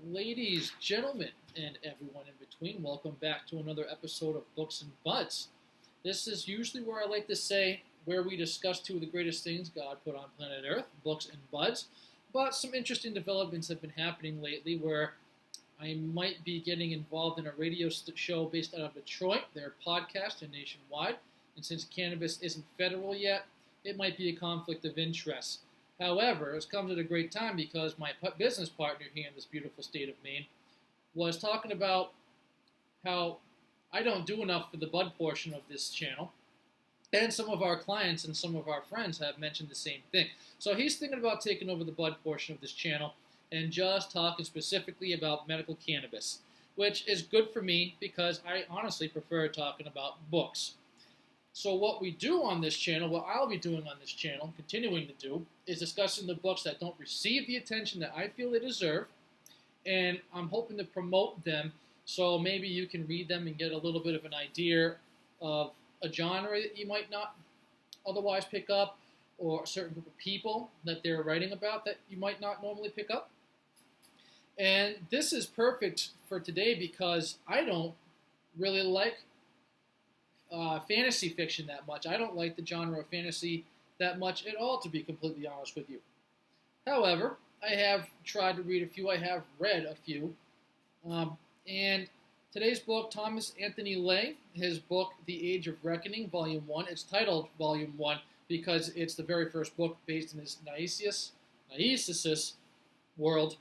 Ladies, gentlemen, and everyone in between, welcome back to another episode of Books and Buds. This is usually where I like to say where we discuss two of the greatest things God put on planet Earth, books and buds. But some interesting developments have been happening lately where I might be getting involved in a radio show based out of Detroit, their podcast and nationwide. And since cannabis isn't federal yet, it might be a conflict of interest. However, it's come at a great time because my business partner here in this beautiful state of Maine was talking about how I don't do enough for the bud portion of this channel. And some of our clients and some of our friends have mentioned the same thing. So he's thinking about taking over the bud portion of this channel and just talking specifically about medical cannabis, which is good for me because I honestly prefer talking about books. So what we do on this channel, what I'll be doing on this channel, continuing to do, is discussing the books that don't receive the attention that I feel they deserve, and I'm hoping to promote them so maybe you can read them and get a little bit of an idea of a genre that you might not otherwise pick up, or a certain group of people that they're writing about that you might not normally pick up. And this is perfect for today because I don't really like fantasy fiction that much. I don't like the genre of fantasy that much at all, to be completely honest with you. However, I have tried to read a few. I have read a few. And today's book, Thomas Anthony Lay, his book, The Age of Reckoning, Volume 1. It's titled Volume 1 because it's the very first book based in his Naeisus world.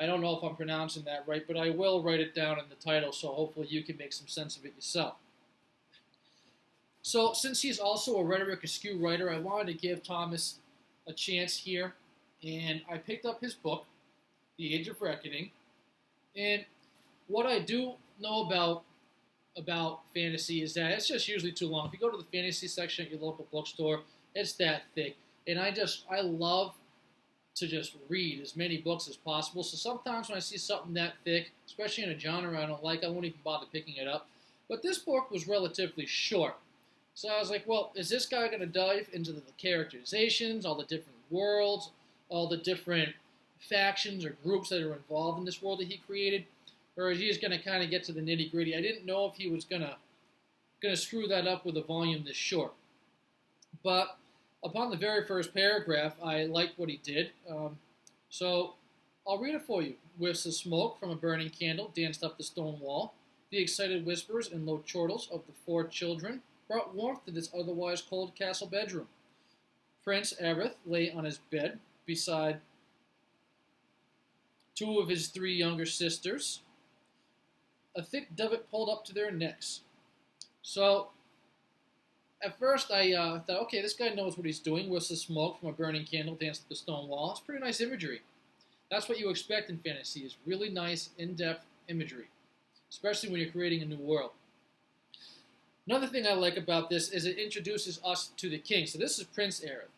I don't know if I'm pronouncing that right, but I will write it down in the title, so hopefully you can make some sense of it yourself. So, since he's also a rhetoric askew writer, I wanted to give Thomas a chance here, and I picked up his book, The Age of Reckoning. And what I do know about fantasy is that it's just usually too long. If you go to the fantasy section at your local bookstore, it's that thick. And I love to just read as many books as possible. So sometimes when I see something that thick, especially in a genre I don't like, I won't even bother picking it up. But this book was relatively short. So I was like, well, is this guy going to dive into the characterizations, all the different worlds, all the different factions or groups that are involved in this world that he created? Or is he just going to kind of get to the nitty-gritty? I didn't know if he was going to screw that up with a volume this short. But upon the very first paragraph, I liked what he did. So I'll read it for you. Whiffs of smoke from a burning candle danced up the stone wall. The excited whispers and low chortles of the four children brought warmth to this otherwise cold castle bedroom. Prince Aerith lay on his bed beside two of his three younger sisters. A thick dovet pulled up to their necks. So, at first I thought, okay, this guy knows what he's doing. Whiffs of smoke from a burning candle danced up the stone wall. It's pretty nice imagery. That's what you expect in fantasy, is really nice, in-depth imagery, especially when you're creating a new world. Another thing I like about this is it introduces us to the king. So this is Prince Aerith.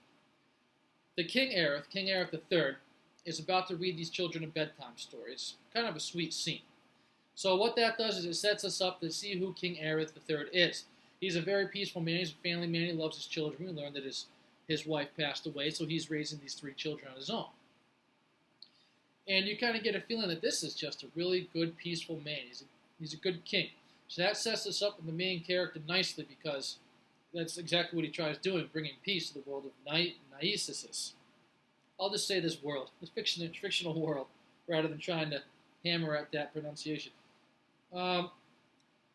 The King Aerith, King Aerith III, is about to read these children a bedtime story. It's kind of a sweet scene. So what that does is it sets us up to see who King Aerith III is. He's a very peaceful man. He's a family man. He loves his children. We learned that his wife passed away, so he's raising these three children on his own. And you kind of get a feeling that this is just a really good, peaceful man. He's a good king. So that sets us up with the main character nicely because that's exactly what he tries doing, bringing peace to the world of Naeisus. I'll just say this world, this fictional world, rather than trying to hammer at that pronunciation.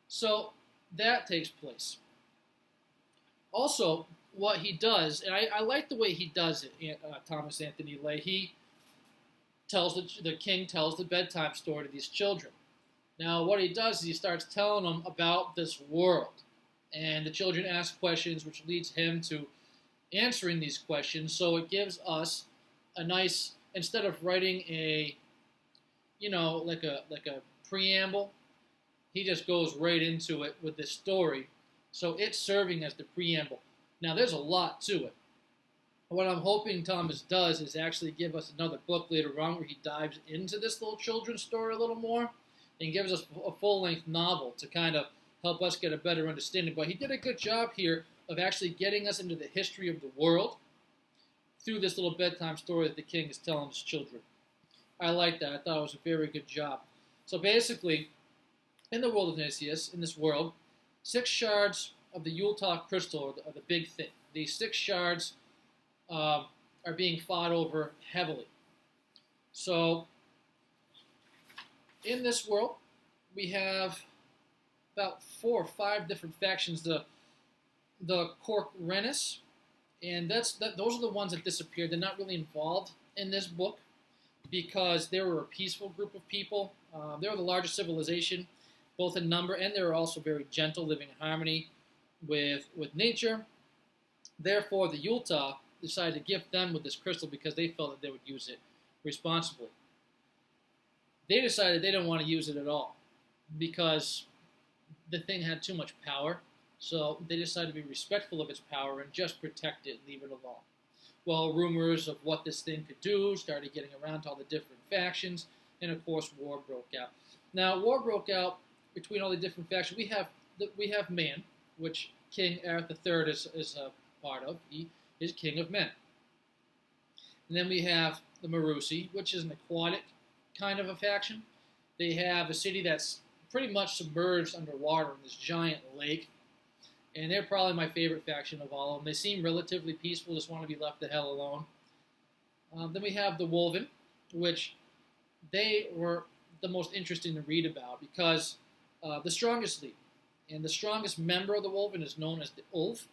So that takes place. Also, what he does, and I like the way he does it, Thomas Anthony Lay, he tells the king tells the bedtime story to these children. Now, what he does is he starts telling them about this world. And the children ask questions, which leads him to answering these questions. So it gives us a nice, instead of writing like a preamble, he just goes right into it with this story. So it's serving as the preamble. Now, there's a lot to it. What I'm hoping Thomas does is actually give us another book later on where he dives into this little children's story a little more and gives us a full-length novel to kind of help us get a better understanding. But he did a good job here of actually getting us into the history of the world through this little bedtime story that the king is telling his children. I like that. I thought it was a very good job. So basically, in the world of Naeisus, in this world, 6 shards of the Yuletide crystal are the big thing. These 6 shards are being fought over heavily. So in this world, we have about 4 or 5 different factions. The Chacon-Roche, and those are the ones that disappeared. They're not really involved in this book because they were a peaceful group of people. They were the largest civilization, both in number, and they were also very gentle, living in harmony with nature. Therefore, the Yuletide decided to gift them with this crystal because they felt that they would use it responsibly. They decided they didn't want to use it at all because the thing had too much power. So they decided to be respectful of its power and just protect it and leave it alone. Well, rumors of what this thing could do started getting around to all the different factions, and of course, war broke out. Now, war broke out between all the different factions. We have man, which King Areth III is a part of. He is king of men. And then we have the Marusi, which is an aquatic kind of a faction. They have a city that's pretty much submerged underwater in this giant lake. And they're probably my favorite faction of all of them. They seem relatively peaceful, just want to be left the hell alone. Then we have the Wolven, which they were the most interesting to read about because the strongest league and the strongest member of the Wolven is known as the Ulf.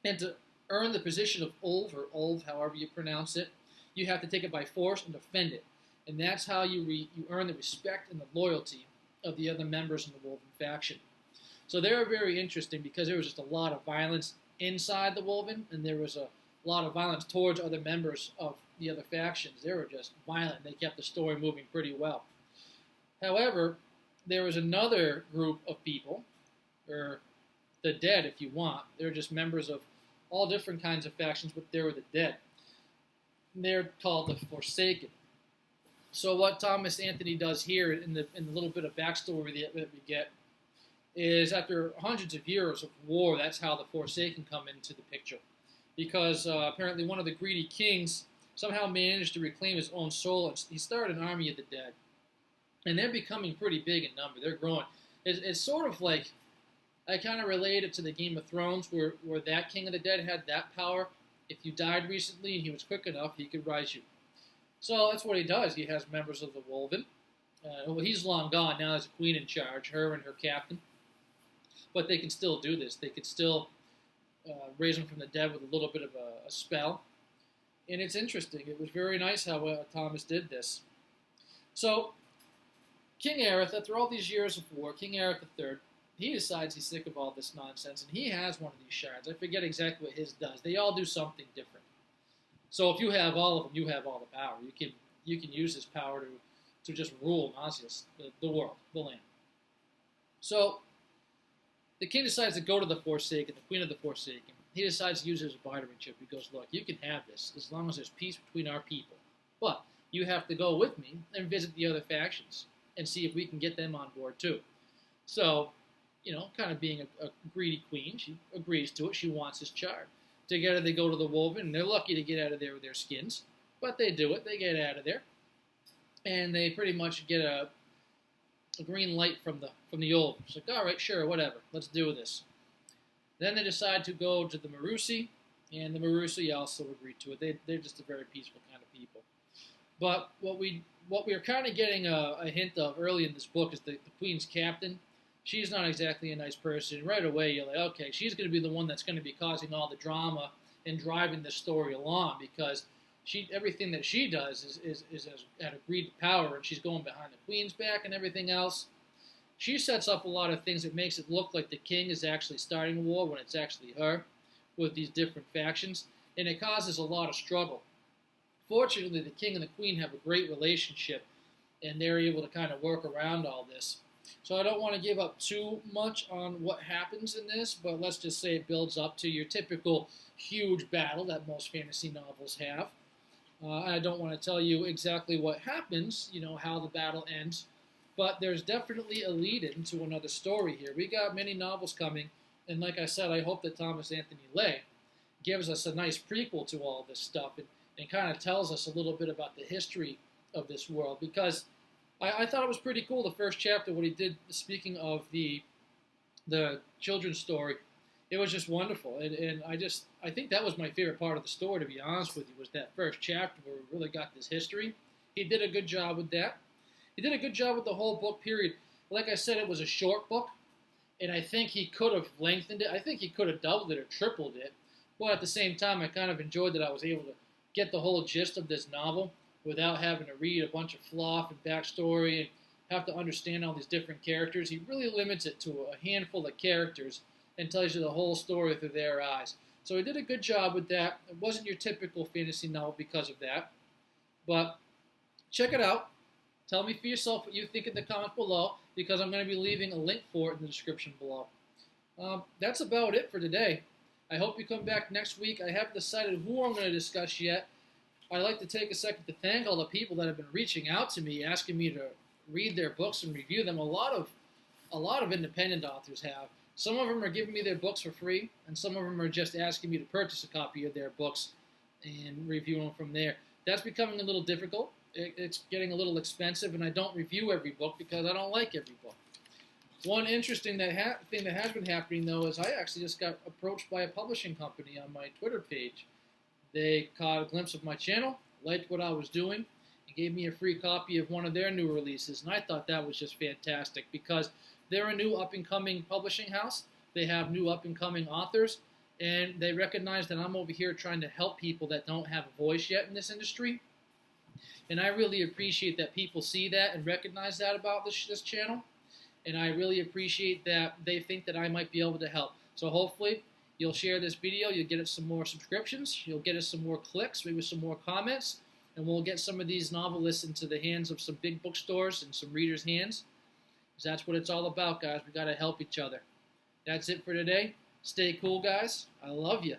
And to earn the position of Ulf, or Ulf, however you pronounce it, you have to take it by force and defend it. And that's how you earn the respect and the loyalty of the other members in the Wolven faction. So they were very interesting because there was just a lot of violence inside the Wolven, and there was a lot of violence towards other members of the other factions. They were just violent. They kept the story moving pretty well. However, there was another group of people, or the dead if you want. They're just members of all different kinds of factions, but they were the dead. And they're called the Forsaken. So what Thomas Anthony does here in the little bit of backstory that we get is after hundreds of years of war, that's how the Forsaken come into the picture. Because apparently one of the greedy kings somehow managed to reclaim his own soul, and he started an army of the dead. And they're becoming pretty big in number. They're growing. It's sort of like, I kind of relate it to the Game of Thrones, where that king of the dead had that power. If you died recently and he was quick enough, he could rise you. So that's what he does. He has members of the Wolven. Well, he's long gone. Now there's a queen in charge, her and her captain. But they can still do this. They could still raise them from the dead with a little bit of a spell. And it's interesting. It was very nice how Thomas did this. So, King Areth, after all these years of war, King Areth III, he decides he's sick of all this nonsense, and he has one of these shards. I forget exactly what his does. They all do something different. So if you have all of them, you have all the power. You can use this power to just rule Naeisus, the world, the land. So, the king decides to go to the Forsaken, the queen of the Forsaken. He decides to use it as a bartering chip. He goes, look, you can have this as long as there's peace between our people. But you have to go with me and visit the other factions and see if we can get them on board too. So, kind of being a greedy queen, she agrees to it. She wants his shard. Together they go to the Wolven, and they're lucky to get out of there with their skins. But they do it. They get out of there. And they pretty much get a green light from the old. It's like, all right, sure, whatever. Let's do this. Then they decide to go to the Marusi, and the Marusi also agreed to it. They're just a very peaceful kind of people. But what we are kind of getting a hint of early in this book is the Queen's captain. She's not exactly a nice person. Right away, you're like, okay, she's going to be the one that's going to be causing all the drama and driving the story along because everything that she does is at a greed power, and she's going behind the Queen's back and everything else. She sets up a lot of things that makes it look like the king is actually starting a war when it's actually her with these different factions, and it causes a lot of struggle. Fortunately, the king and the queen have a great relationship, and they're able to kind of work around all this. So I don't want to give up too much on what happens in this, but let's just say it builds up to your typical huge battle that most fantasy novels have. I don't want to tell you exactly what happens, how the battle ends, but there's definitely a lead-in to another story here. We got many novels coming, and like I said, I hope that Thomas Anthony Lay gives us a nice prequel to all this stuff and kind of tells us a little bit about the history of this world, because I thought it was pretty cool, the first chapter, what he did, speaking of the children's story. It was just wonderful, and I think that was my favorite part of the story, to be honest with you, was that first chapter where we really got this history. He did a good job with that. He did a good job with the whole book, period. Like I said, it was a short book, and I think he could have lengthened it. I think he could have doubled it or tripled it, but at the same time, I kind of enjoyed that I was able to get the whole gist of this novel without having to read a bunch of fluff and backstory and have to understand all these different characters. He really limits it to a handful of characters and tells you the whole story through their eyes. So he did a good job with that. It wasn't your typical fantasy novel because of that. But check it out. Tell me for yourself what you think in the comments below, because I'm going to be leaving a link for it in the description below. That's about it for today. I hope you come back next week. I haven't decided who I'm going to discuss yet. I'd like to take a second to thank all the people that have been reaching out to me, asking me to read their books and review them. A lot of independent authors have. Some of them are giving me their books for free, and some of them are just asking me to purchase a copy of their books and review them from there. That's becoming a little difficult. It's getting a little expensive, and I don't review every book because I don't like every book. One interesting thing that has been happening, though, is I actually just got approached by a publishing company on my Twitter page. They caught a glimpse of my channel, liked what I was doing, and gave me a free copy of one of their new releases, and I thought that was just fantastic because they're a new up-and-coming publishing house. They have new up-and-coming authors, and they recognize that I'm over here trying to help people that don't have a voice yet in this industry. And I really appreciate that people see that and recognize that about this channel. And I really appreciate that they think that I might be able to help. So hopefully you'll share this video, you'll get us some more subscriptions, you'll get us some more clicks, maybe some more comments, and we'll get some of these novelists into the hands of some big bookstores and some readers' hands. Because that's what it's all about, guys. We got to help each other. That's it for today. Stay cool, guys. I love you.